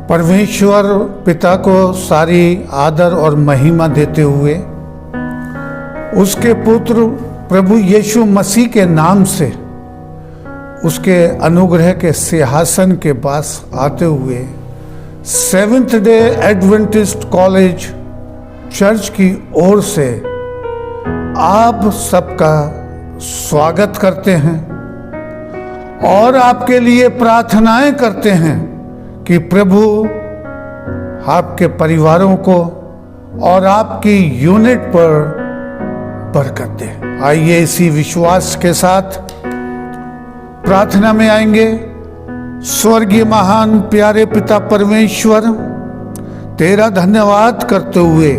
परमेश्वर पिता को सारी आदर और महिमा देते हुए उसके पुत्र प्रभु यीशु मसीह के नाम से उसके अनुग्रह के सिंहासन के पास आते हुए seventh day Adventist college church की ओर से आप सबका स्वागत करते हैं और आपके लिए प्रार्थनाएं करते हैं कि प्रभु आपके परिवारों को और आपकी यूनिट पर बरकत दे। आइए इसी विश्वास के साथ प्रार्थना में आएंगे। स्वर्गीय महान प्यारे पिता परमेश्वर, तेरा धन्यवाद करते हुए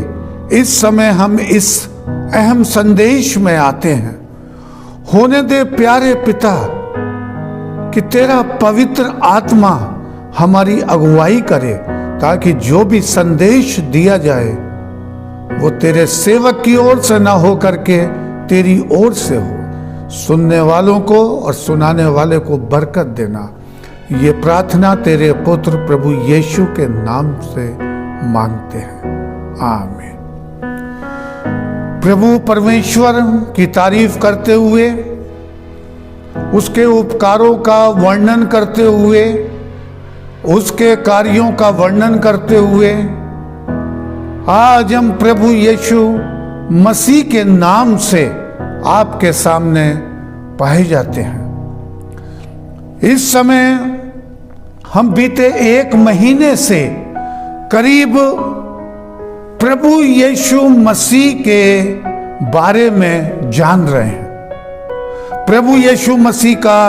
इस समय हम इस अहम संदेश में आते हैं। होने दे प्यारे पिता कि तेरा पवित्र आत्मा हमारी अगुवाई करे, ताकि जो भी संदेश दिया जाए वो तेरे सेवक की ओर से ना हो करके तेरी ओर से हो। सुनने वालों को और सुनाने वाले को बरकत देना, ये प्रार्थना तेरे पुत्र प्रभु यीशु के नाम से मांगते हैं, आमीन। प्रभु परमेश्वर की तारीफ करते हुए, उसके उपकारों का वर्णन करते हुए, उसके कार्यों का वर्णन करते हुए आज हम प्रभु यीशु मसीह के नाम से आपके सामने पाए जाते हैं। इस समय हम बीते 1 महीने से करीब प्रभु यीशु मसीह के बारे में जान रहे हैं। प्रभु यीशु मसीह का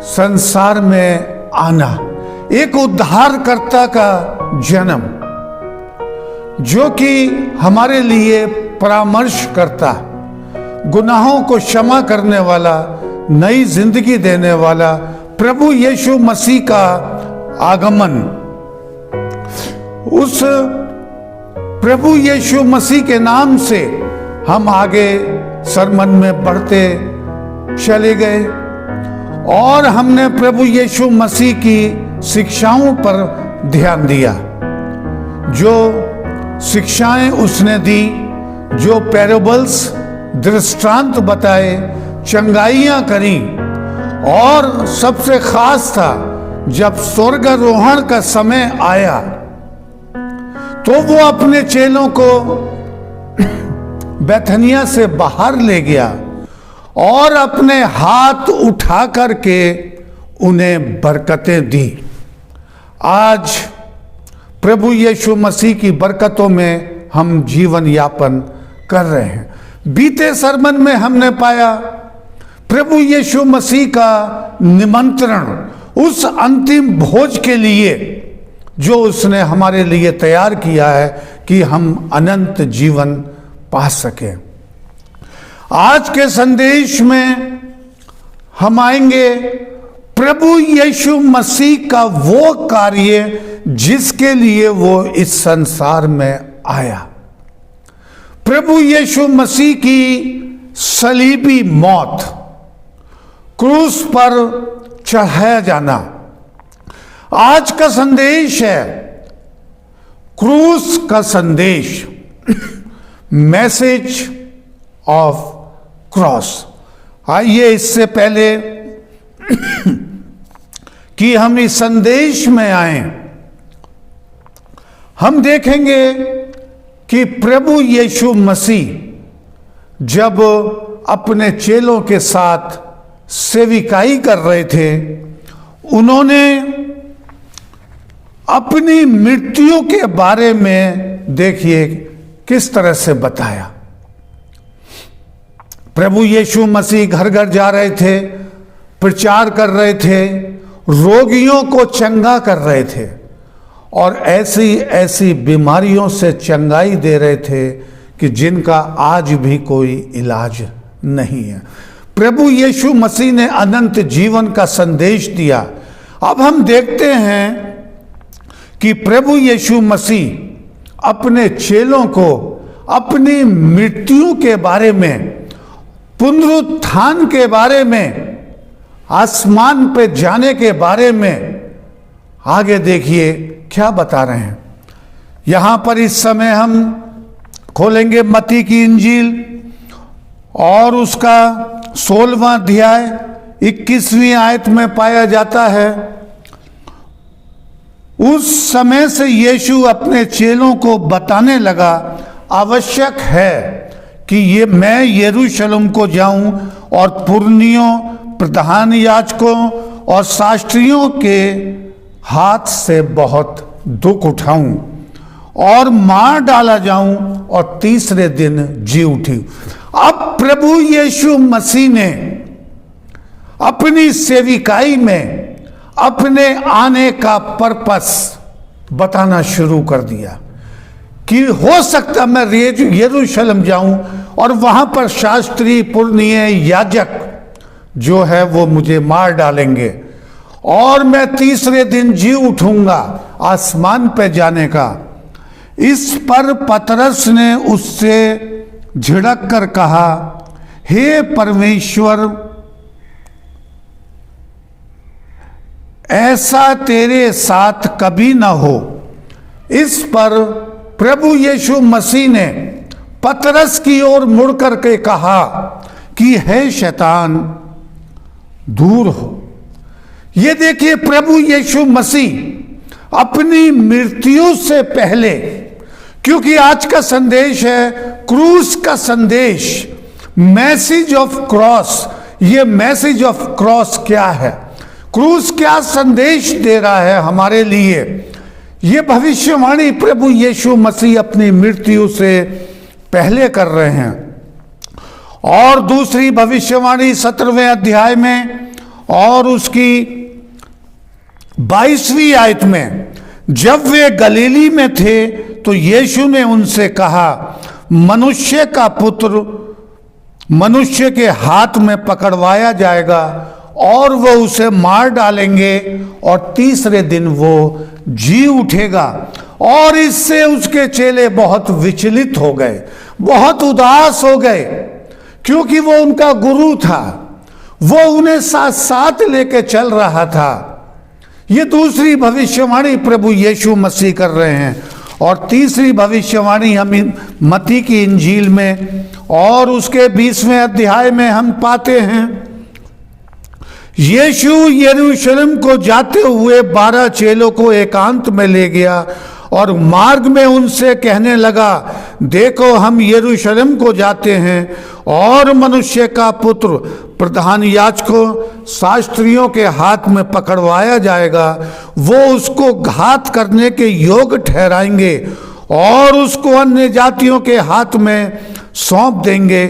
संसार में आना, एक उद्धारकर्ता का जन्म, जो कि हमारे लिए परामर्श करता, गुनाहों को क्षमा करने वाला, नई जिंदगी देने वाला प्रभु यीशु मसीह का आगमन, उस प्रभु यीशु मसीह के नाम से हम आगे सरमन में बढ़ते चले गए और हमने प्रभु यीशु मसीह की शिक्षाओं पर ध्यान दिया। जो शिक्षाएं उसने दी, जो पैराबल्स दृष्टांत बताए, चंगाइयां करी, और सबसे खास था जब स्वर्गारोहण का समय आया तो वो अपने चेलों को बैथनिया से बाहर ले गया और अपने हाथ उठा करके उन्हें बरकतें दी। आज प्रभु यीशु मसीह की बरकतों में हम जीवन यापन कर रहे हैं। बीते सरमन में हमने पाया प्रभु यीशु मसीह का निमंत्रण उस अंतिम भोज के लिए जो उसने हमारे लिए तैयार किया है कि हम अनंत जीवन पा सकें। आज के संदेश में हम आएंगे प्रभु यीशु मसीह का वो कार्य जिसके लिए वो इस संसार में आया। प्रभु यीशु मसीह की सलीबी मौत, क्रूस पर चढ़ाया जाना। आज का संदेश है क्रूस का संदेश, मैसेज ऑफ क्रॉस। आइए इससे पहले कि हम इस संदेश में आए, हम देखेंगे कि प्रभु यीशु मसीह जब अपने चेलों के साथ सेविकाई कर रहे थे, उन्होंने अपनी मृत्यु के बारे में देखिए किस तरह से बताया। प्रभु यीशु मसीह घर घर जा रहे थे, प्रचार कर रहे थे, रोगियों को चंगा कर रहे थे और ऐसी ऐसी बीमारियों से चंगाई दे रहे थे कि जिनका आज भी कोई इलाज नहीं है। प्रभु यीशु मसीह ने अनंत जीवन का संदेश दिया। अब हम देखते हैं कि प्रभु यीशु मसीह अपने चेलों को अपनी मृत्यु के बारे में, पुनरुत्थान के बारे में, आसमान पे जाने के बारे में आगे देखिए क्या बता रहे हैं। यहां पर इस समय हम खोलेंगे मत्ती की इंजील और उसका 16वां अध्याय 21वीं आयत में पाया जाता है। उस समय से यीशु अपने चेलों को बताने लगा, आवश्यक है कि मैं यरूशलेम को जाऊं और पुरनियों, प्रधान याजकों और शास्त्रियों के हाथ से बहुत दुख उठाऊं और मार डाला जाऊं और तीसरे दिन जी उठी। अब प्रभु यीशु मसीह ने अपनी सेविकाई में अपने आने का पर्पस बताना शुरू कर दिया कि हो सकता मैं यरूशलेम जाऊं और वहां पर शास्त्री, पुरनिय, याजक जो है वो मुझे मार डालेंगे और मैं तीसरे दिन जी उठूंगा आसमान पे जाने का। इस पर पतरस ने उससे झिड़क कर कहा, हे परमेश्वर, ऐसा तेरे साथ कभी न हो। इस पर प्रभु यीशु मसीह ने पतरस की ओर मुड़ करके कहा कि हे शैतान, दूर हो। ये देखिए, प्रभु यीशु मसीह अपनी मृत्यु से पहले, क्योंकि आज का संदेश है क्रूस का संदेश, मैसेज ऑफ क्रॉस। ये मैसेज ऑफ क्रॉस क्या है, क्रूस क्या संदेश दे रहा है हमारे लिए, ये भविष्यवाणी प्रभु यीशु मसीह अपनी मृत्यु से पहले कर रहे हैं। और दूसरी भविष्यवाणी 17वें अध्याय में और उसकी 22वीं आयत में, जब वे गलीली में थे तो यीशु ने उनसे कहा, मनुष्य का पुत्र मनुष्य के हाथ में पकड़वाया जाएगा और वो उसे मार डालेंगे और तीसरे दिन वो जी उठेगा। और इससे उसके चेले बहुत विचलित हो गए, बहुत उदास हो गए, क्योंकि वो उनका गुरु था, वो उन्हें साथ साथ लेके चल रहा था। ये दूसरी भविष्यवाणी प्रभु यीशु मसीह कर रहे हैं। और तीसरी भविष्यवाणी हम मत्ती की इंजील में और उसके 20वें अध्याय में हम पाते हैं, यीशु यरूशलेम को जाते हुए 12 चेलों को एकांत में ले गया और मार्ग में उनसे कहने लगा, देखो हम यरूशलेम को जाते हैं और मनुष्य का पुत्र प्रधान याजकों, शास्त्रियों के हाथ में पकड़वाया जाएगा। वो उसको घात करने के योग ठहराएंगे और उसको अन्य जातियों के हाथ में सौंप देंगे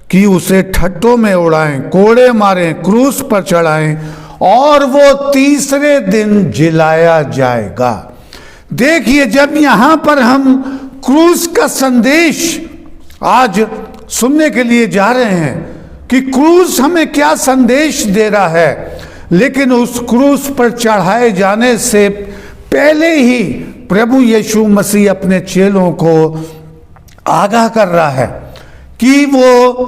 कि उसे ठट्टों में उड़ाएं, कोड़े मारें, क्रूस पर चढ़ाएं और वो तीसरे दिन जिलाया जाएगा। देखिए, जब यहां पर हम क्रूस का संदेश आज सुनने के लिए जा रहे हैं कि क्रूस हमें क्या संदेश दे रहा है, लेकिन उस क्रूस पर चढ़ाए जाने से पहले ही प्रभु यीशु मसीह अपने चेलों को आगाह कर रहा है कि वो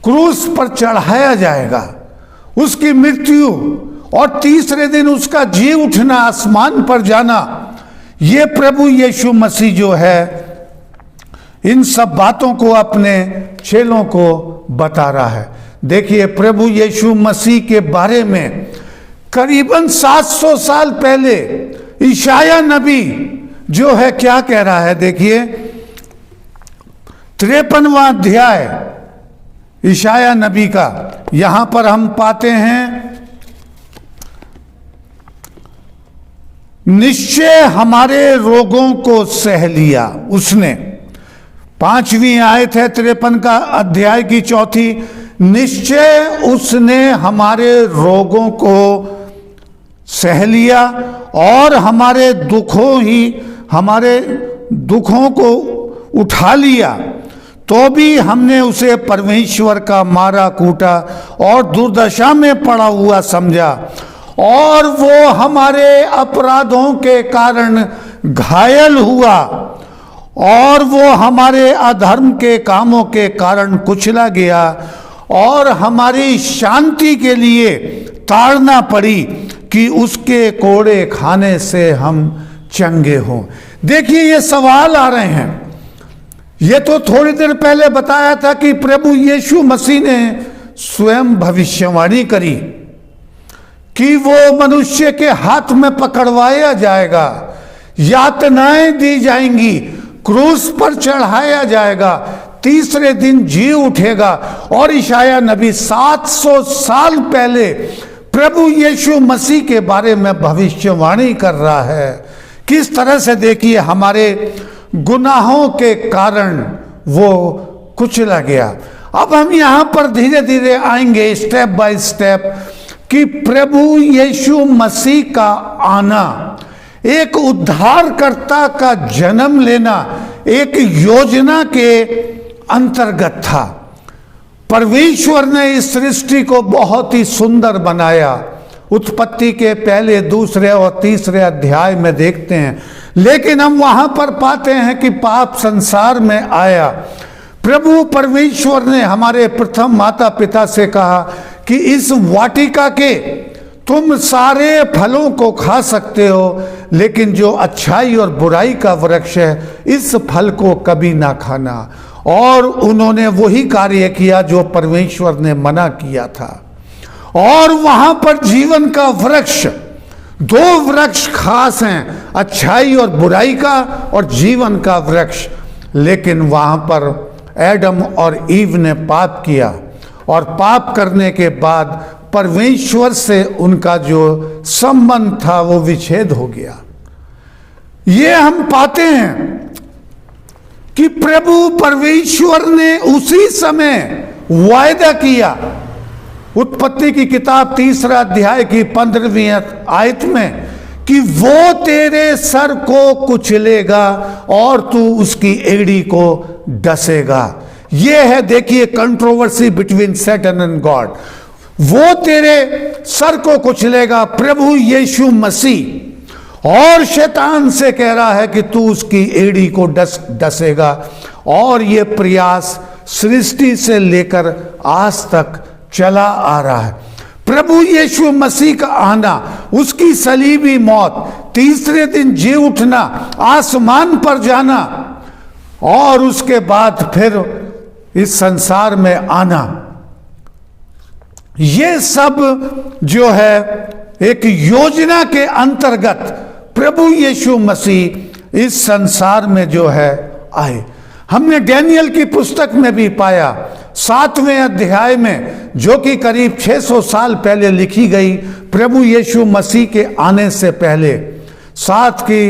क्रूस पर चढ़ाया जाएगा, उसकी मृत्यु और तीसरे दिन उसका जी उठना, आसमान पर जाना। ये प्रभु यीशु मसीह जो है इन सब बातों को अपने चेलों को बता रहा है। देखिए, प्रभु यीशु मसीह के बारे में करीबन 700 साल पहले ईशाया नबी जो है क्या कह रहा है। देखिए, 53वां अध्याय ईशाया नबी का, यहां पर हम पाते हैं, निश्चय हमारे रोगों को सह लिया उसने। 5वीं आयत है 53 का अध्याय की 4, निश्चय उसने हमारे रोगों को सह लिया और हमारे दुखों को उठा लिया, तो भी हमने उसे परमेश्वर का मारा कूटा और दुर्दशा में पड़ा हुआ समझा, और वो हमारे अपराधों के कारण घायल हुआ और वो हमारे अधर्म के कामों के कारण कुचला गया और हमारी शांति के लिए ताड़ना पड़ी। कि उसके कोड़े खाने से हम चंगे हों। देखिए ये सवाल आ रहे हैं। ये तो थोड़ी देर पहले बताया था कि प्रभु यीशु मसीह ने स्वयं भविष्यवाणी करी कि वो मनुष्य के हाथ में पकड़वाया जाएगा, यातनाएं दी जाएंगी, क्रूस पर चढ़ाया जाएगा, तीसरे दिन जी उठेगा। और इशाया नबी 700 साल पहले प्रभु यीशु मसीह के बारे में भविष्यवाणी कर रहा है। किस तरह से देखिए हमारे गुनाहों के कारण वो कुचला गया। अब हम यहां पर धीरे धीरे आएंगे स्टेप बाय स्टेप कि प्रभु यीशु मसीह का आना, एक उद्धारकर्ता का जन्म लेना एक योजना के अंतर्गत था। परमेश्वर ने इस सृष्टि को बहुत ही सुंदर बनाया। उत्पत्ति के पहले, दूसरे और तीसरे अध्याय में देखते हैं। लेकिन हम वहां पर पाते हैं कि पाप संसार में आया। प्रभु परमेश्वर ने हमारे प्रथम माता पिता से कहा कि इस वाटिका के तुम सारे फलों को खा सकते हो, लेकिन जो अच्छाई और बुराई का वृक्ष है इस फल को कभी ना खाना। और उन्होंने वही कार्य किया जो परमेश्वर ने मना किया था। और वहां पर जीवन का वृक्ष, दो वृक्ष खास हैं, अच्छाई और बुराई का और जीवन का वृक्ष। लेकिन वहां पर एडम और ईव ने पाप किया और पाप करने के बाद परमेश्वर से उनका जो संबंध था वो विच्छेद हो गया। ये हम पाते हैं कि प्रभु परमेश्वर ने उसी समय वायदा किया। उत्पत्ति की किताब 3 अध्याय की 15वीं आयत में कि वो तेरे सर को कुचलेगा और तू उसकी एड़ी को डसेगा। ये है देखिए controversy between Satan and God. वो तेरे सर को कुचलेगा प्रभु यीशु मसीह, और शैतान से कह रहा है कि तू उसकी एड़ी को डसेगा। और ये प्रयास सृष्टि से लेकर आज तक चला आ रहा है। प्रभु यीशु मसीह का आना, उसकी सलीबी मौत, तीसरे दिन जी उठना, आसमान पर जाना और उसके बाद फिर इस संसार में आना, ये सब जो है एक योजना के अंतर्गत प्रभु यीशु मसीह इस संसार में जो है आए। हमने डैनियल की पुस्तक में भी पाया 7वें अध्याय में, जो कि करीब 600 साल पहले लिखी गई, प्रभु यीशु मसीह के आने से पहले। 7 की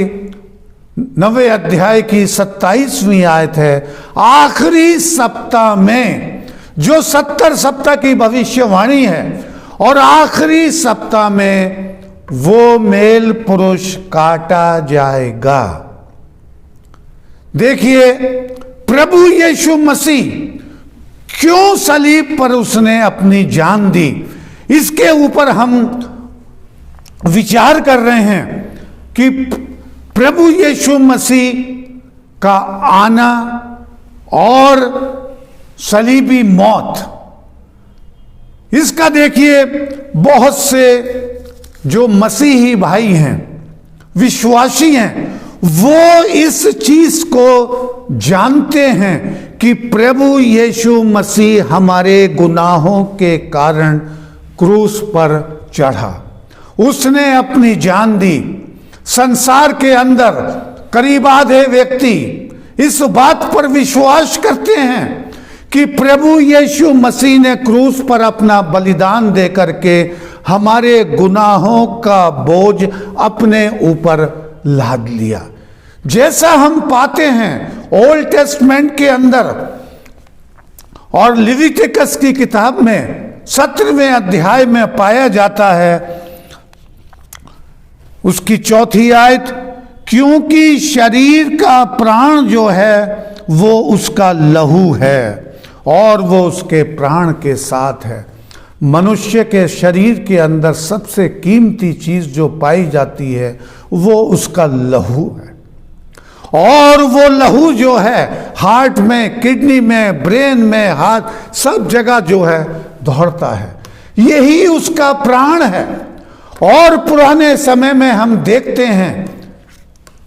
9वें अध्याय की 27वीं आयत है, आखिरी सप्ताह में, जो 70 सप्ताह की भविष्यवाणी है, और आखिरी सप्ताह में वो मेल पुरुष काटा जाएगा। देखिए प्रभु यीशु मसीह क्यों सलीब पर उसने अपनी जान दी, इसके ऊपर हम विचार कर रहे हैं कि प्रभु यीशु मसीह का आना और सलीबी मौत, इसका देखिए बहुत से जो मसीही भाई हैं, विश्वासी हैं, वो इस चीज को जानते हैं कि प्रभु यीशु मसीह हमारे गुनाहों के कारण क्रूस पर चढ़ा, उसने अपनी जान दी। संसार के अंदर करीब आधे व्यक्ति इस बात पर विश्वास करते हैं कि प्रभु यीशु मसीह ने क्रूस पर अपना बलिदान दे करके हमारे गुनाहों का बोझ अपने ऊपर लाद लिया। जैसा हम पाते हैं ओल्ड टेस्टमेंट के अंदर और लिविटिकस की किताब में 17वें अध्याय में पाया जाता है, उसकी 4थी आयत, क्योंकि शरीर का प्राण जो है वो उसका लहू है और वो उसके प्राण के साथ है। मनुष्य के शरीर के अंदर सबसे कीमती चीज जो पाई जाती है वो उसका लहू है, और वो लहू जो है हार्ट में, किडनी में, ब्रेन में, हाथ, सब जगह जो है दौड़ता है। यही उसका प्राण है। और पुराने समय में हम देखते हैं,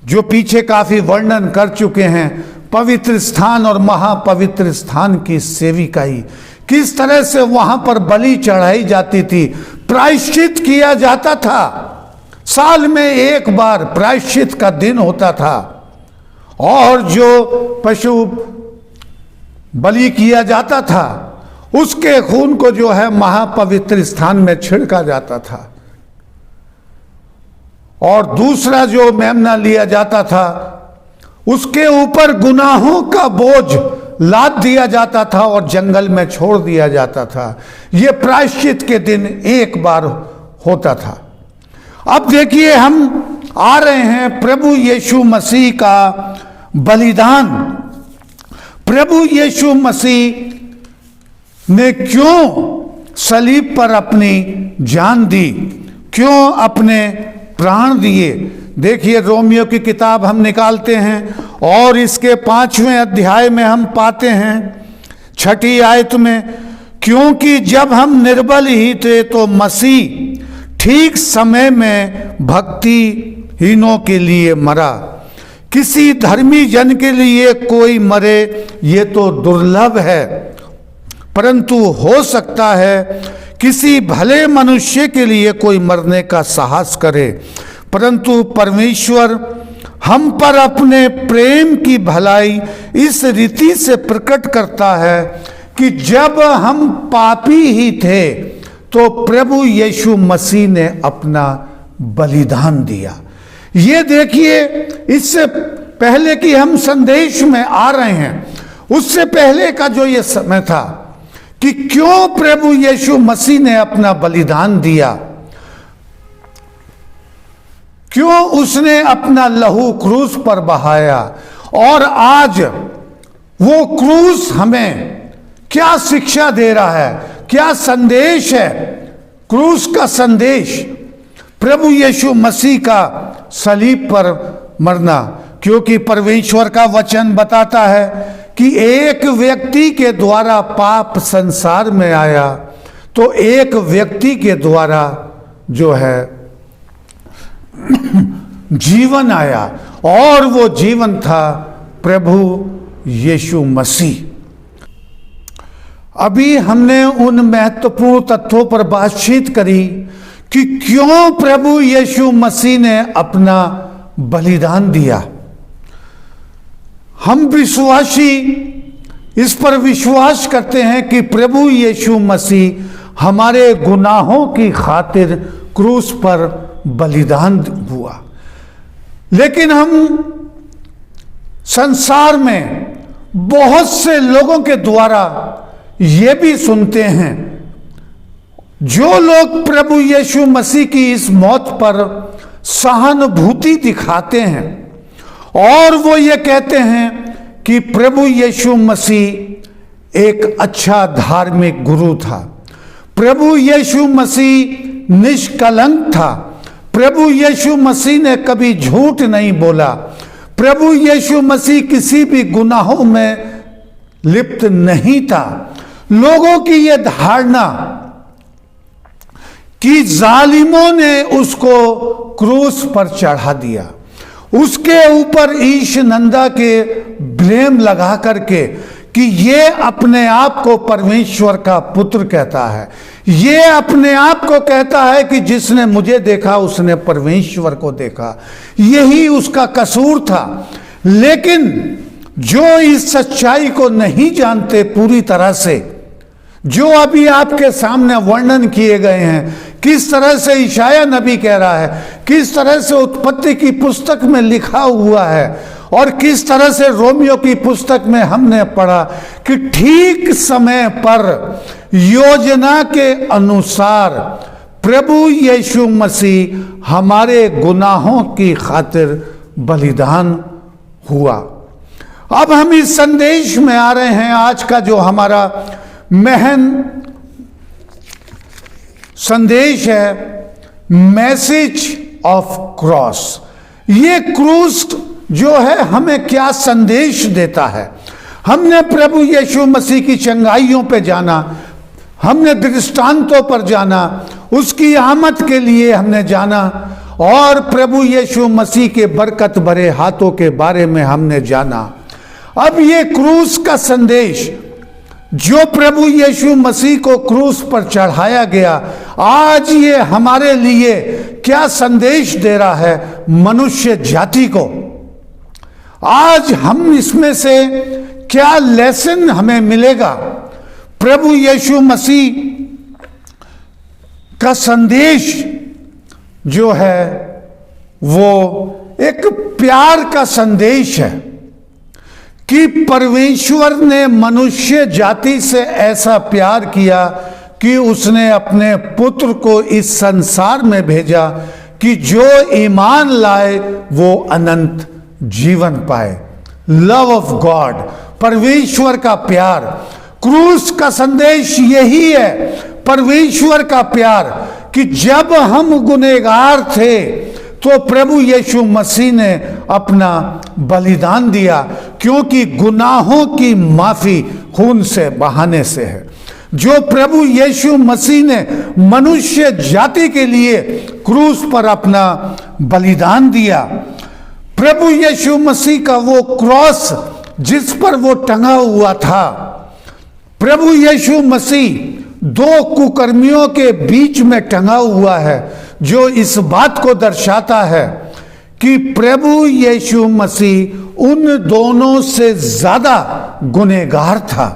जो पीछे काफी वर्णन कर चुके हैं, पवित्र स्थान और महापवित्र स्थान की सेविकाई, किस तरह से वहां पर बलि चढ़ाई जाती थी, प्रायश्चित किया जाता था। साल में एक बार प्रायश्चित का दिन होता था और जो पशु बलि किया जाता था उसके खून को जो है महापवित्र स्थान में छिड़का जाता था। और दूसरा जो मेमना लिया जाता था उसके ऊपर गुनाहों का बोझ लाद दिया जाता था और जंगल में छोड़ दिया जाता था। यह प्रायश्चित के दिन एक बार होता था। अब देखिए, हम आ रहे हैं प्रभु यीशु मसीह का बलिदान। प्रभु यीशु मसीह ने क्यों सलीब पर अपनी जान दी, क्यों अपने प्राण दिए। देखिए, रोमियो की किताब हम निकालते हैं और इसके 5वें अध्याय में हम पाते हैं 6ठी आयत में, क्योंकि जब हम निर्बल ही थे तो मसीह ठीक समय में भक्तिहीनों के लिए मरा। किसी धर्मी जन के लिए कोई मरे ये तो दुर्लभ है, परंतु हो सकता है किसी भले मनुष्य के लिए कोई मरने का साहस करे। परंतु परमेश्वर हम पर अपने प्रेम की भलाई इस रीति से प्रकट करता है कि जब हम पापी ही थे तो प्रभु यीशु मसीह ने अपना बलिदान दिया। ये देखिए, इससे पहले कि हम संदेश में आ रहे हैं, उससे पहले का जो ये समय था कि क्यों प्रभु यीशु मसीह ने अपना बलिदान दिया, क्यों उसने अपना लहू क्रूस पर बहाया, और आज वो क्रूस हमें क्या शिक्षा दे रहा है, क्या संदेश है। क्रूस का संदेश प्रभु यीशु मसीह का सलीब पर मरना, क्योंकि परमेश्वर का वचन बताता है कि एक व्यक्ति के द्वारा पाप संसार में आया तो एक व्यक्ति के द्वारा जो है जीवन आया, और वो जीवन था प्रभु यीशु मसीह। अभी हमने उन महत्वपूर्ण तत्वों पर बातचीत करी कि क्यों प्रभु यीशु मसीह ने अपना बलिदान दिया। हम विश्वासी इस पर विश्वास करते हैं कि प्रभु यीशु मसीह हमारे गुनाहों की खातिर क्रूस पर बलिदान हुआ। लेकिन हम संसार में बहुत से लोगों के द्वारा ये भी सुनते हैं, जो लोग प्रभु यीशु मसीह की इस मौत पर सहानुभूति दिखाते हैं और वो ये कहते हैं कि प्रभु यीशु मसीह एक अच्छा धार्मिक गुरु था, प्रभु यीशु मसीह निष्कलंक था, प्रभु यीशु मसीह ने कभी झूठ नहीं बोला, प्रभु यीशु मसीह किसी भी गुनाहों में लिप्त नहीं था। लोगों की यह धारणा कि जालिमों ने उसको क्रूस पर चढ़ा दिया, उसके ऊपर ईश निंदा के ब्लेम लगा करके कि ये अपने आप को परमेश्वर का पुत्र कहता है, ये अपने आप को कहता है कि जिसने मुझे देखा उसने परमेश्वर को देखा, यही उसका कसूर था। लेकिन जो इस सच्चाई को नहीं जानते पूरी तरह से, जो अभी आपके सामने वर्णन किए गए हैं, किस तरह से इशाया नबी कह रहा है, किस तरह से उत्पत्ति की पुस्तक में लिखा हुआ है, और किस तरह से रोमियो की पुस्तक में हमने पढ़ा कि ठीक समय पर योजना के अनुसार प्रभु यीशु मसीह हमारे गुनाहों की खातिर बलिदान हुआ। अब हम इस संदेश में आ रहे हैं। आज का जो हमारा महन संदेश है, मैसेज ऑफ क्रॉस। ये क्रूस जो है हमें क्या संदेश देता है। हमने प्रभु यीशु मसीह की चंगाइयों पे जाना, हमने दृष्टांतों पर जाना, उसकी आमद के लिए हमने जाना और प्रभु यीशु मसीह के बरकत भरे हाथों के बारे में हमने जाना। अब ये क्रूस का संदेश जो प्रभु यीशु मसीह को क्रूस पर चढ़ाया गया, आज ये हमारे लिए क्या संदेश दे रहा है मनुष्य जाति को। आज हम इसमें से क्या लेसन हमें मिलेगा। प्रभु यीशु मसीह का संदेश जो है वो एक प्यार का संदेश है कि परमेश्वर ने मनुष्य जाति से ऐसा प्यार किया कि उसने अपने पुत्र को इस संसार में भेजा कि जो ईमान लाए वो अनंत जीवन पाए। लव ऑफ गॉड, परमेश्वर का प्यार। क्रूस का संदेश यही है, परमेश्वर का प्यार, कि जब हम गुनहगार थे तो प्रभु यीशु मसीह ने अपना बलिदान दिया, क्योंकि गुनाहों की माफी खून से बहाने से है। जो प्रभु यीशु मसीह ने मनुष्य जाति के लिए क्रूस पर अपना बलिदान दिया, प्रभु यीशु मसीह का वो क्रॉस जिस पर वो टंगा हुआ था, प्रभु यीशु मसीह दो कुकर्मियों के बीच में टंगा हुआ है, जो इस बात को दर्शाता है कि प्रभु यीशु मसीह उन दोनों से ज्यादा गुनहगार था।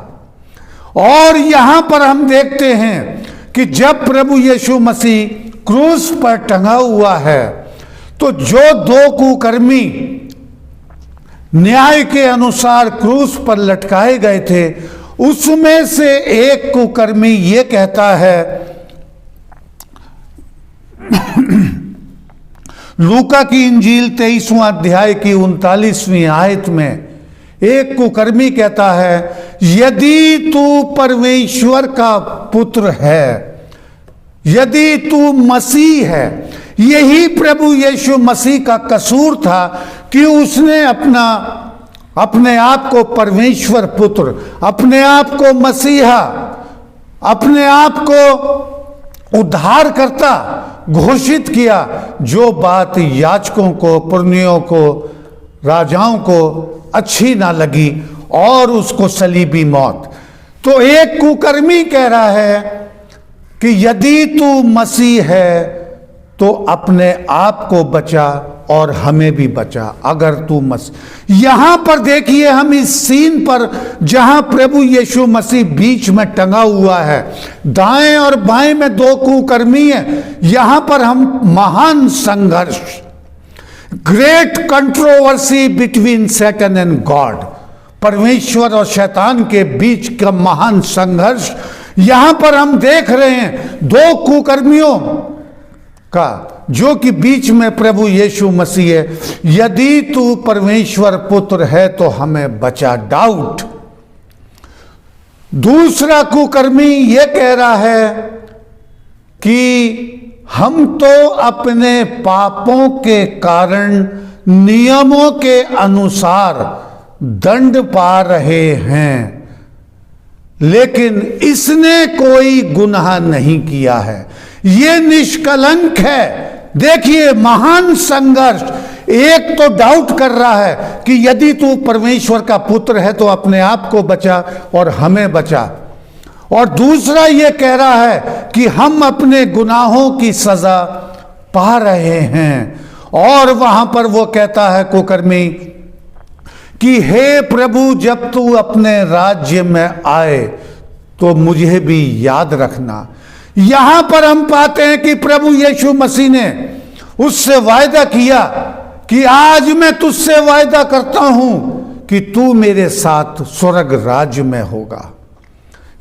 और यहां पर हम देखते हैं कि जब प्रभु यीशु मसीह क्रूस पर टंगा हुआ है तो जो दो कुकर्मी न्याय के अनुसार क्रूस पर लटकाए गए थे, उसमें से एक कुकर्मी ये कहता है, लूका की इंजील 23वां अध्याय की 39वीं आयत में एक कुकर्मी कहता है, यदि तू परमेश्वर का पुत्र है, यदि तू मसीह है। यही प्रभु यीशु मसीह का कसूर था कि उसने अपने आप को परमेश्वर पुत्र, अपने आप को मसीहा, अपने आप को उद्धारकर्ता घोषित किया। जो बात याजकों को, पुरनियों को, राजाओं को अच्छी ना लगी और उसको सलीबी मौत। तो एक कुकर्मी कह रहा है कि यदि तू मसीह है तो अपने आप को बचा और हमें भी बचा, अगर तू मसीह। यहां पर देखिए, हम इस सीन पर जहां प्रभु यीशु मसीह बीच में टंगा हुआ है, दाएं और बाएं में दो कुकर्मी हैं। यहां पर हम महान संघर्ष, great controversy between Satan and God, परमेश्वर और शैतान के बीच का महान संघर्ष यहां पर हम देख रहे हैं। दो कुकर्मियों का, जो कि बीच में प्रभु यीशु मसीह है। यदि तू परमेश्वर पुत्र है तो हमें बचा, डाउट। दूसरा कुकर्मी यह कह रहा है कि हम तो अपने पापों के कारण नियमों के अनुसार दंड पा रहे हैं, लेकिन इसने कोई गुनाह नहीं किया है, ये निष्कलंक है। देखिए, महान संघर्ष। एक तो डाउट कर रहा है कि यदि तू परमेश्वर का पुत्र है तो अपने आप को बचा और हमें बचा, और दूसरा ये कह रहा है कि हम अपने गुनाहों की सजा पा रहे हैं। और वहां पर वो कहता है कुकर्मी कि हे प्रभु, जब तू अपने राज्य में आए तो मुझे भी याद रखना। यहां पर हम पाते हैं कि प्रभु यीशु मसीह ने उससे वायदा किया कि आज मैं तुझसे वायदा करता हूं कि तू मेरे साथ स्वर्ग राज्य में होगा।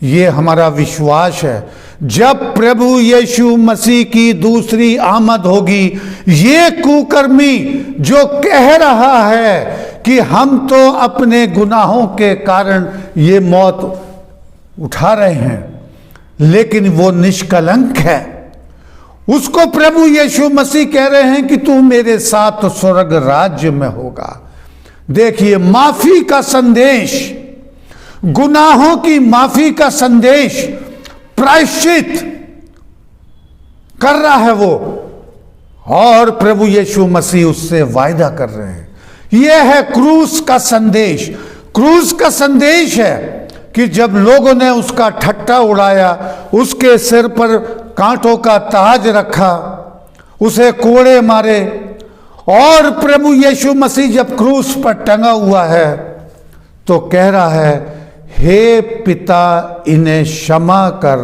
ये हमारा विश्वास है। जब प्रभु यीशु मसीह की दूसरी आमद होगी, ये कुकर्मी जो कह रहा है कि हम तो अपने गुनाहों के कारण ये मौत उठा रहे हैं, लेकिन वो निष्कलंक है, उसको प्रभु यीशु मसीह कह रहे हैं कि तू मेरे साथ स्वर्ग राज्य में होगा। देखिए, माफी का संदेश, गुनाहों की माफी का संदेश, प्रायश्चित, कर रहा है वो, और प्रभु यीशु मसीह उससे वायदा कर रहे हैं। यह है क्रूस का संदेश। क्रूस का संदेश है कि जब लोगों ने उसका ठट्टा उड़ाया, उसके सिर पर कांटों का ताज रखा, उसे कोड़े मारे, और प्रभु यीशु मसीह जब क्रूस पर टंगा हुआ है तो कह रहा है, हे पिता इन्हें क्षमा कर,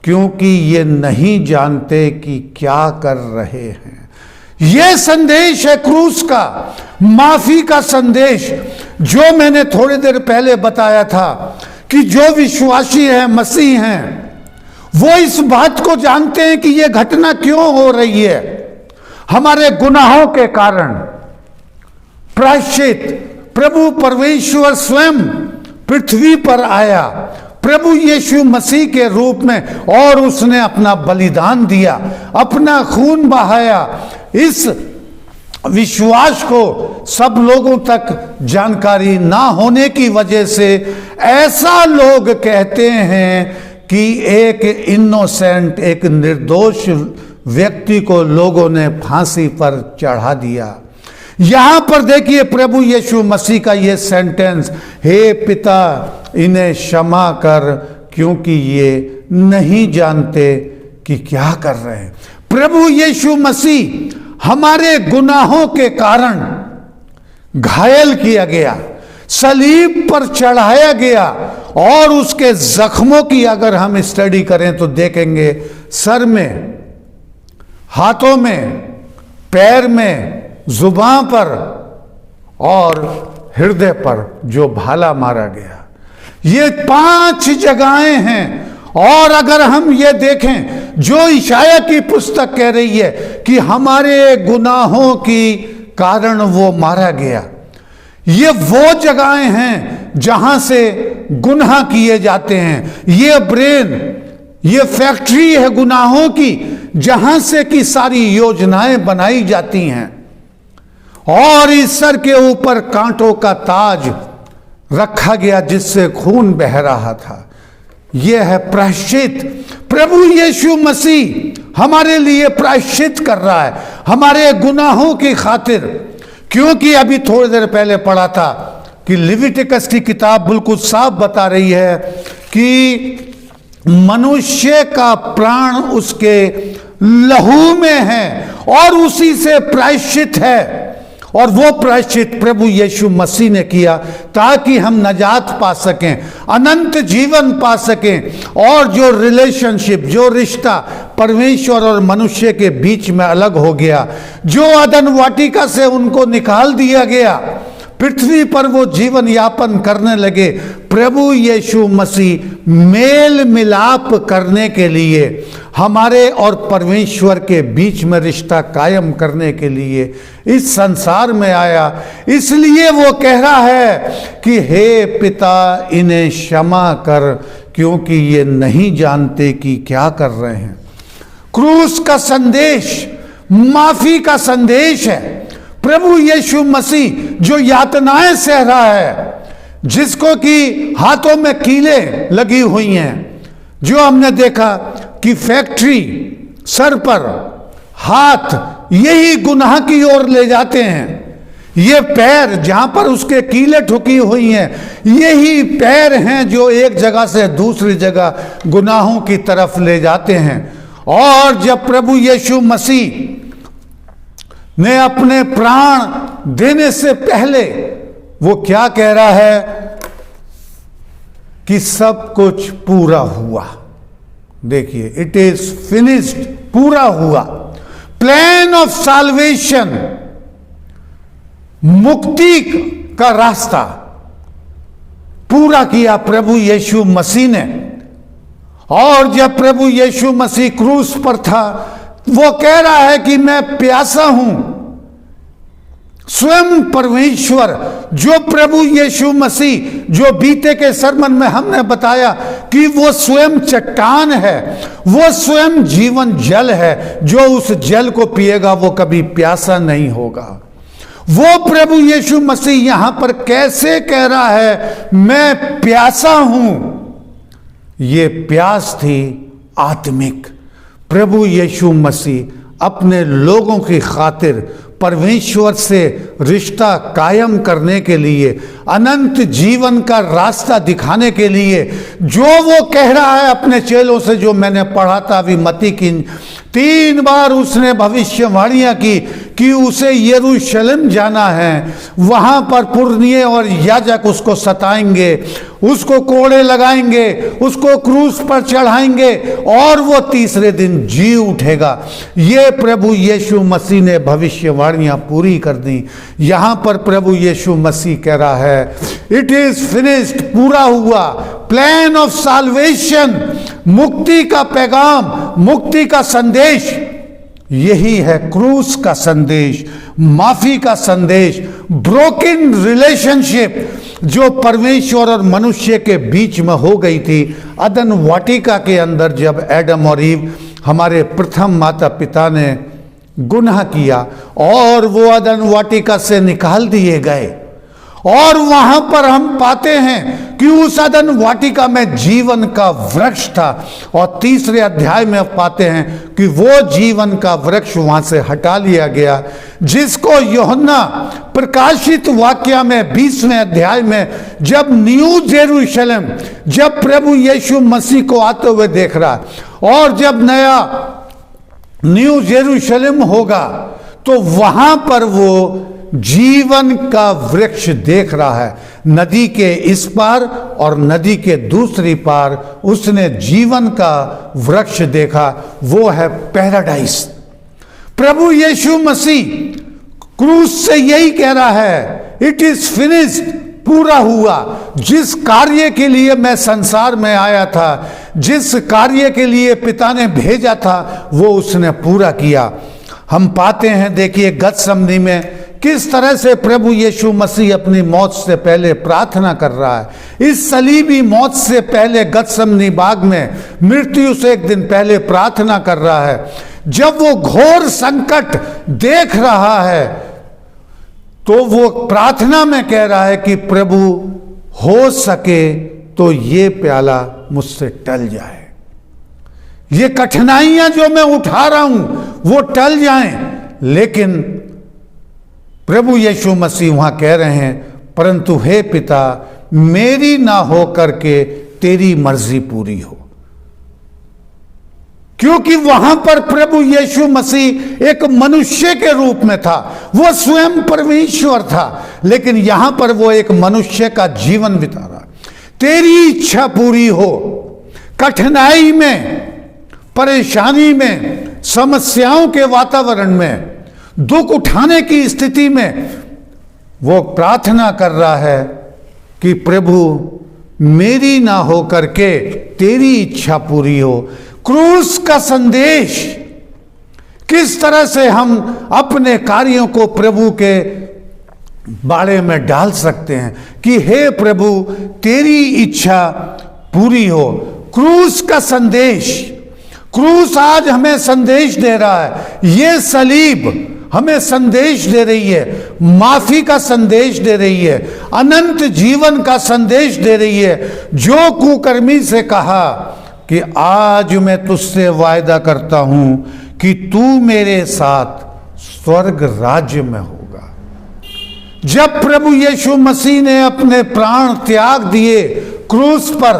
क्योंकि ये नहीं जानते कि क्या कर रहे हैं। यह संदेश है क्रूस का, माफी का संदेश, जो मैंने थोड़ी देर पहले बताया था कि जो विश्वासी हैं, मसीह हैं, वो इस बात को जानते हैं कि यह घटना क्यों हो रही है। हमारे गुनाहों के कारण प्रायश्चित प्रभु परमेश्वर स्वयं पृथ्वी पर आया, प्रभु यीशु मसीह के रूप में, और उसने अपना बलिदान दिया, अपना खून बहाया। इस विश्वास को सब लोगों तक जानकारी ना होने की वजह से ऐसा लोग कहते हैं कि एक इनोसेंट, एक निर्दोष व्यक्ति को लोगों ने फांसी पर चढ़ा दिया। यहां पर देखिए प्रभु यीशु मसीह का यह सेंटेंस, हे पिता इन्हें क्षमा कर, क्योंकि ये नहीं जानते कि क्या कर रहे हैं। प्रभु यीशु मसीह हमारे गुनाहों के कारण घायल किया गया, सलीब पर चढ़ाया गया, और उसके जख्मों की अगर हम स्टडी करें तो देखेंगे सर में, हाथों में, पैर में, जुबान पर और हृदय पर जो भाला मारा गया। ये 5 जगहें हैं। और अगर हम ये देखें, जो इशाया की पुस्तक कह रही है कि हमारे गुनाहों की कारण वो मारा गया, ये वो जगहें हैं जहां से गुनाह किए जाते हैं। ये ब्रेन, ये फैक्ट्री है गुनाहों की, जहां से की सारी योजनाएं बनाई जाती हैं। और इस सर के ऊपर कांटों का ताज रखा गया जिससे खून बह रहा था। यह है प्रायश्चित। प्रभु यीशु मसीह हमारे लिए प्रायश्चित कर रहा है, हमारे गुनाहों की खातिर। क्योंकि अभी थोड़ी देर पहले पढ़ा था कि लिविटिकस की किताब बिल्कुल साफ बता रही है कि मनुष्य का प्राण उसके लहू में है और उसी से प्रायश्चित है। और वो प्रायश्चित प्रभु यीशु मसीह ने किया ताकि हम नजात पा सकें, अनंत जीवन पा सकें। और जो रिलेशनशिप, जो रिश्ता परमेश्वर और मनुष्य के बीच में अलग हो गया, जो अदन वाटिका से उनको निकाल दिया गया, पृथ्वी पर वो जीवन यापन करने लगे। प्रभु यीशु मसीह मेल मिलाप करने के लिए, हमारे और परमेश्वर के बीच में रिश्ता कायम करने के लिए इस संसार में आया। इसलिए वो कह रहा है कि हे पिता इन्हें क्षमा कर, क्योंकि ये नहीं जानते कि क्या कर रहे हैं। क्रूस का संदेश माफी का संदेश है। प्रभु यीशु मसीह जो यातनाएं सह रहा है, जिसको कि हाथों में कीलें लगी हुई हैं, जो हमने देखा कि फैक्ट्री, सर पर हाथ यही गुनाह की ओर ले जाते हैं। ये पैर जहां पर उसके कीलें ठुकी हुई हैं, यही पैर हैं जो एक जगह से दूसरी जगह गुनाहों की तरफ ले जाते हैं। और जब प्रभु यीशु मसीह ने अपने प्राण देने से पहले वो क्या कह रहा है कि सब कुछ पूरा हुआ। देखिए, इट इज फिनिश्ड, पूरा हुआ। प्लान ऑफ साल्वेशन, मुक्ति का रास्ता पूरा किया प्रभु यीशु मसीह ने। और जब प्रभु यीशु मसीह क्रूस पर था, वो कह रहा है कि मैं प्यासा हूं। स्वयं परमेश्वर, जो प्रभु यीशु मसीह, जो बीते के सरमन में हमने बताया कि वो स्वयं चट्टान है, वो स्वयं जीवन जल है, जो उस जल को पिएगा वो कभी प्यासा नहीं होगा। वो प्रभु यीशु मसीह यहां पर कैसे कह रहा है मैं प्यासा हूं? ये प्यास थी आत्मिक। प्रभु यीशु मसीह अपने लोगों की खातिर परमेश्वर से रिश्ता कायम करने के लिए, अनंत जीवन का रास्ता दिखाने के लिए, जो वो कह रहा है अपने चेलों से, जो मैंने पढ़ा था अभी मत्ती की, 3 बार उसने भविष्यवाणियां की कि उसे यरूशलेम जाना है, वहां पर पुरनिये और याजक उसको सताएंगे, उसको कोड़े लगाएंगे, उसको क्रूस पर चढ़ाएंगे और वो तीसरे दिन जी उठेगा। ये प्रभु यीशु मसीह ने भविष्यवाणियां पूरी कर दी। यहां पर प्रभु यीशु मसीह कह रहा है, इट इज फिनिश्ड, पूरा हुआ। प्लान ऑफ साल्वेशन, मुक्ति का पैगाम, मुक्ति का संदेश, यही है क्रूस का संदेश, माफी का संदेश, ब्रोकन रिलेशनशिप जो परमेश्वर और मनुष्य के बीच में हो गई थी अदन वाटिका के अंदर। जब एडम और ईव, हमारे प्रथम माता पिता ने गुनाह किया और वो अदन वाटिका से निकाल दिए गए, और वहां पर हम पाते हैं कि उस अदन वाटिका में जीवन का वृक्ष था, और तीसरे अध्याय में पाते हैं कि वो जीवन का वृक्ष वहां से हटा लिया गया, जिसको यूहन्ना प्रकाशित वाक्य में 20वें अध्याय में जब न्यू जेरूशलेम, जब प्रभु यीशु मसीह को आते हुए देख रहा, और जब नया न्यू जेरूशलेम होगा तो वहां पर वो जीवन का वृक्ष देख रहा है। नदी के इस पार और नदी के दूसरी पार उसने जीवन का वृक्ष देखा, वो है पैराडाइस। प्रभु यीशु मसीह क्रूस से यही कह रहा है, इट इज फिनिश्ड, पूरा हुआ। जिस कार्य के लिए मैं संसार में आया था, जिस कार्य के लिए पिता ने भेजा था, वो उसने पूरा किया। हम पाते हैं, देखिए गतसमनी में किस तरह से प्रभु यीशु मसीह अपनी मौत से पहले प्रार्थना कर रहा है। इस सलीबी मौत से पहले गतसमनी बाग में मृत्यु से एक दिन पहले प्रार्थना कर रहा है। जब वो घोर संकट देख रहा है तो वो प्रार्थना में कह रहा है कि प्रभु हो सके तो ये प्याला मुझसे टल जाए, ये कठिनाइयां जो मैं उठा रहा हूं वो टल जाएं। लेकिन प्रभु यीशु मसीह वहां कह रहे हैं, परंतु हे पिता, मेरी ना हो करके तेरी मर्जी पूरी हो। क्योंकि वहां पर प्रभु यीशु मसीह एक मनुष्य के रूप में था, वो स्वयं परमेश्वर था, लेकिन यहां पर वो एक मनुष्य का जीवन बिता रहा। तेरी इच्छा पूरी हो। कठिनाई में, परेशानी में, समस्याओं के वातावरण में, दुख उठाने की स्थिति में वो प्रार्थना कर रहा है कि प्रभु मेरी ना हो करके तेरी इच्छा पूरी हो। क्रूस का संदेश, किस तरह से हम अपने कार्यों को प्रभु के बारे में डाल सकते हैं कि हे प्रभु तेरी इच्छा पूरी हो। क्रूस का संदेश, क्रूस आज हमें संदेश दे रहा है। ये सलीब हमें संदेश दे रही है, माफी का संदेश दे रही है, अनंत जीवन का संदेश दे रही है। जो कुकर्मी से कहा कि आज मैं तुझसे वायदा करता हूं कि तू मेरे साथ स्वर्ग राज्य में होगा। जब प्रभु यीशु मसीह ने अपने प्राण त्याग दिए क्रूस पर,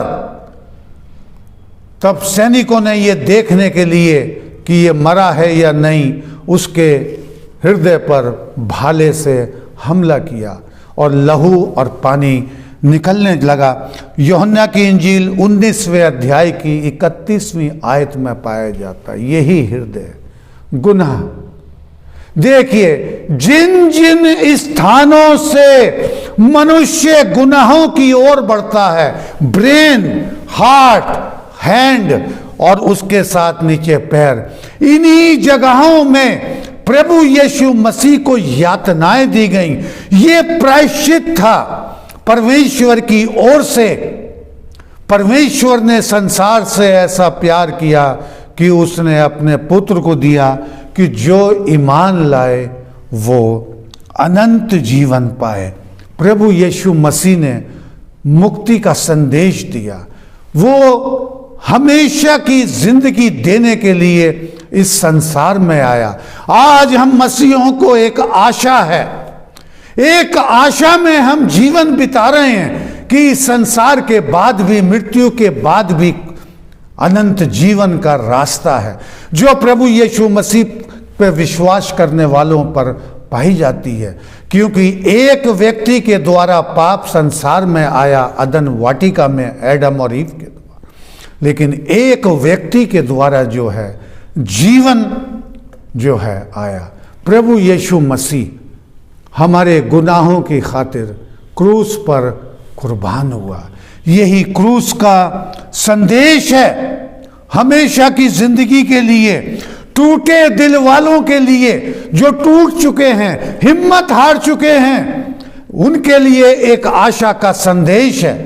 तब सैनिकों ने यह देखने के लिए कि यह मरा है या नहीं, उसके हृदय पर भाले से हमला किया और लहू और पानी निकलने लगा। यूहन्ना की इंजील 19वें अध्याय की 31वीं आयत में पाया जाता है यही हृदय गुनाह। देखिए, जिन जिन स्थानों से मनुष्य गुनाहों की ओर बढ़ता है, ब्रेन, हार्ट, हैंड और उसके साथ नीचे पैर, इन्हीं जगहों में प्रभु यीशु मसीह को यातनाएं दी गई। ये प्रायश्चित था परमेश्वर की ओर से। परमेश्वर ने संसार से ऐसा प्यार किया कि उसने अपने पुत्र को दिया कि जो ईमान लाए वो अनंत जीवन पाए। प्रभु यीशु मसीह ने मुक्ति का संदेश दिया। वो हमेशा की जिंदगी देने के लिए इस संसार में आया। आज हम मसीहों को एक आशा है, एक आशा में हम जीवन बिता रहे हैं कि संसार के बाद भी, मृत्यु के बाद भी अनंत जीवन का रास्ता है, जो प्रभु यीशु मसीह पे विश्वास करने वालों पर पाई जाती है। क्योंकि एक व्यक्ति के द्वारा पाप संसार में आया, अदन वाटिका में एडम और ईव के द्वारा, लेकिन एक व्यक्ति के द्वारा जो है जीवन जो है आया। प्रभु यीशु मसीह हमारे गुनाहों की खातिर क्रूस पर कुर्बान हुआ। यही क्रूस का संदेश है हमेशा की जिंदगी के लिए, टूटे दिल वालों के लिए, जो टूट चुके हैं, हिम्मत हार चुके हैं, उनके लिए एक आशा का संदेश है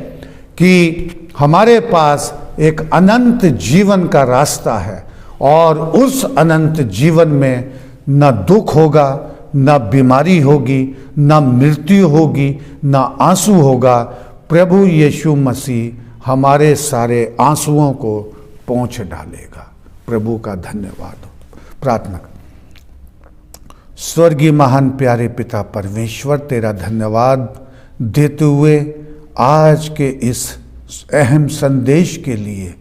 कि हमारे पास एक अनंत जीवन का रास्ता है और उस अनंत जीवन में न दुख होगा, न बीमारी होगी, न मृत्यु होगी, न आंसू होगा। प्रभु यीशु मसीह हमारे सारे आंसुओं को पोंछ डालेगा। प्रभु का धन्यवाद हो। प्रार्थना। स्वर्गीय महान प्यारे पिता परमेश्वर, तेरा धन्यवाद देते हुए आज के इस अहम संदेश के लिए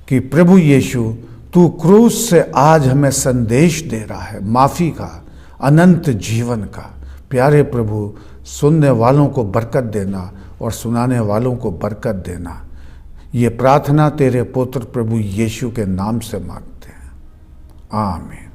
कि प्रभु यीशु तू क्रूस से आज हमें संदेश दे रहा है, माफ़ी का, अनंत जीवन का। प्यारे प्रभु, सुनने वालों को बरकत देना और सुनाने वालों को बरकत देना। ये प्रार्थना तेरे पुत्र प्रभु यीशु के नाम से मांगते हैं, आमीन।